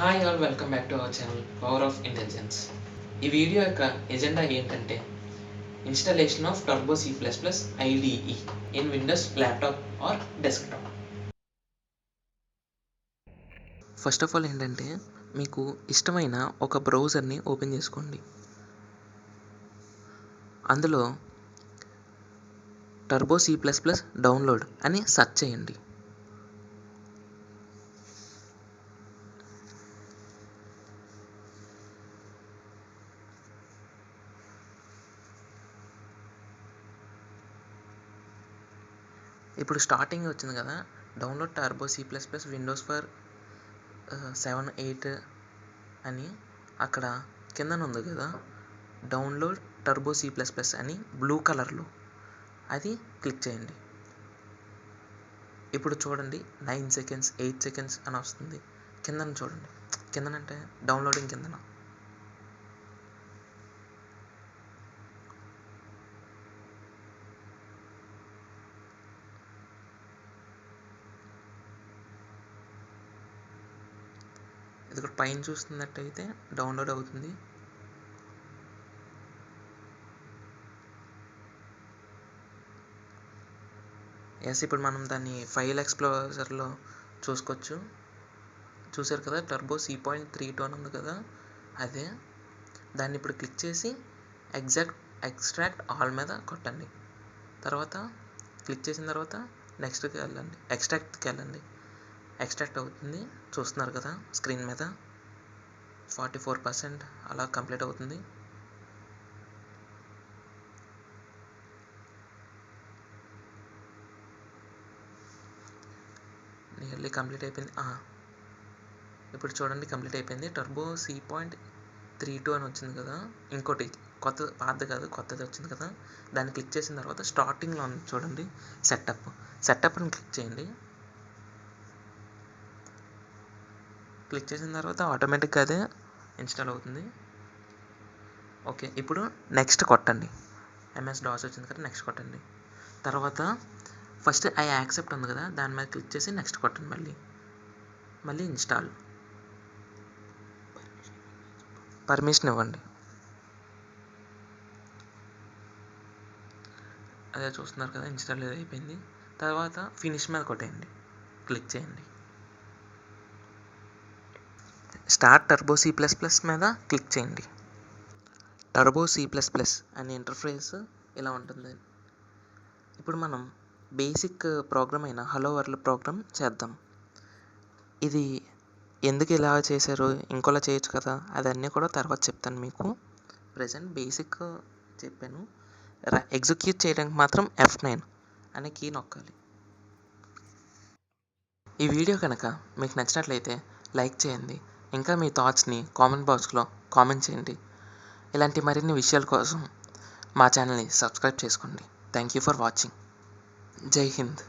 Hi all welcome back to our channel power of intelligence. ఈ video యొక్క agenda ఏంటంటే installation of turbo C++ IDE in Windows laptop or desktop. First of all ఏంటంటే మీకు ఇష్టమైన ఒక బ్రౌజర్ని open చేసుకోండి. అందులో టర్బో C++ డౌన్లోడ్ అని సెర్చ్ చేయండి. ఇప్పుడు స్టార్టింగ్ వచ్చింది కదా, download turbo C++ Windows for 7, 8 అని అక్కడ కిందన ఉంది కదా, డౌన్లోడ్ టర్బో C++ అని బ్లూ కలర్లో అది క్లిక్ చేయండి. ఇప్పుడు చూడండి 9 సెకండ్స్ 8 సెకండ్స్ అని వస్తుంది. కిందన చూడండి, కిందనంటే డౌన్లోడింగ్ కిందన. ఇది కూడా పైన చూస్తున్నట్టయితే డౌన్లోడ్ అవుతుంది. ఎస్, ఇప్పుడు మనం దాన్ని ఫైల్ ఎక్స్ప్లోరర్లో చూసుకోవచ్చు. చూసారు కదా, టర్బో C.32 అని ఉంది కదా, అదే. దాన్ని ఇప్పుడు క్లిక్ చేసి ఎక్స్ట్రాక్ట్ ఆల్ మీద కొట్టండి. తర్వాత క్లిక్ చేసిన తర్వాత నెక్స్ట్కి వెళ్ళండి, ఎక్స్ట్రాక్ట్కి వెళ్ళండి. ఎక్స్ట్రాక్ట్ అవుతుంది, చూస్తున్నారు కదా స్క్రీన్ మీద. 44% అలా కంప్లీట్ అవుతుంది. నియర్లీ కంప్లీట్ అయిపోయింది. ఇప్పుడు చూడండి కంప్లీట్ అయిపోయింది. టర్బో C.32 అని వచ్చింది కదా, ఇంకోటి పాతది కాదు కొత్తది వచ్చింది కదా, దాన్ని క్లిక్ చేసిన తర్వాత స్టార్టింగ్లో ఉంది చూడండి సెటప్ని క్లిక్ చేయండి. క్లిక్ చేసిన తర్వాత ఆటోమేటిక్గా అదే ఇన్స్టాల్ అవుతుంది. ఓకే, ఇప్పుడు నెక్స్ట్ కొట్టండి. MS-DOS వచ్చింది కదా, నెక్స్ట్ కొట్టండి. తర్వాత ఫస్ట్ ఐ యాక్సెప్ట్ ఉంది కదా, దాని మీద క్లిక్ చేసి నెక్స్ట్ కొట్టండి. మళ్ళీ ఇన్స్టాల్ పర్మిషన్ ఇవ్వండి. అదే చూస్తున్నారు కదా, ఇన్స్టాల్ అయిపోయింది. తర్వాత ఫినిష్ మీద కొట్టేయండి, క్లిక్ చేయండి. స్టార్ట్ టర్బో C++ మీద క్లిక్ చేయండి. టర్బో C++ అనే ఇంటర్ఫేస్ ఇలా ఉంటుంది. ఇప్పుడు మనం బేసిక్ ప్రోగ్రామ్ అయిన హలో వరల్డ్ ప్రోగ్రామ్ చేద్దాం. ఇది ఎందుకు ఇలా చేశారు, ఇంకోలా చేయొచ్చు కదా, అదన్నీ కూడా తర్వాత చెప్తాను మీకు. ప్రజెంట్ బేసిక్ చెప్పాను. ఎగ్జిక్యూట్ చేయడానికి మాత్రం F9 అనే కీ నొక్కాలి. ఈ వీడియో కనుక మీకు నచ్చినట్లయితే లైక్ చేయండి. ఇంకా మీ థాట్స్ని కామెంట్ బాక్స్లో కామెంట్ చేయండి. ఇలాంటి మరిన్ని విషయాల కోసం మా ఛానల్ని సబ్స్క్రైబ్ చేసుకోండి. Thank you for watching. జై హింద్.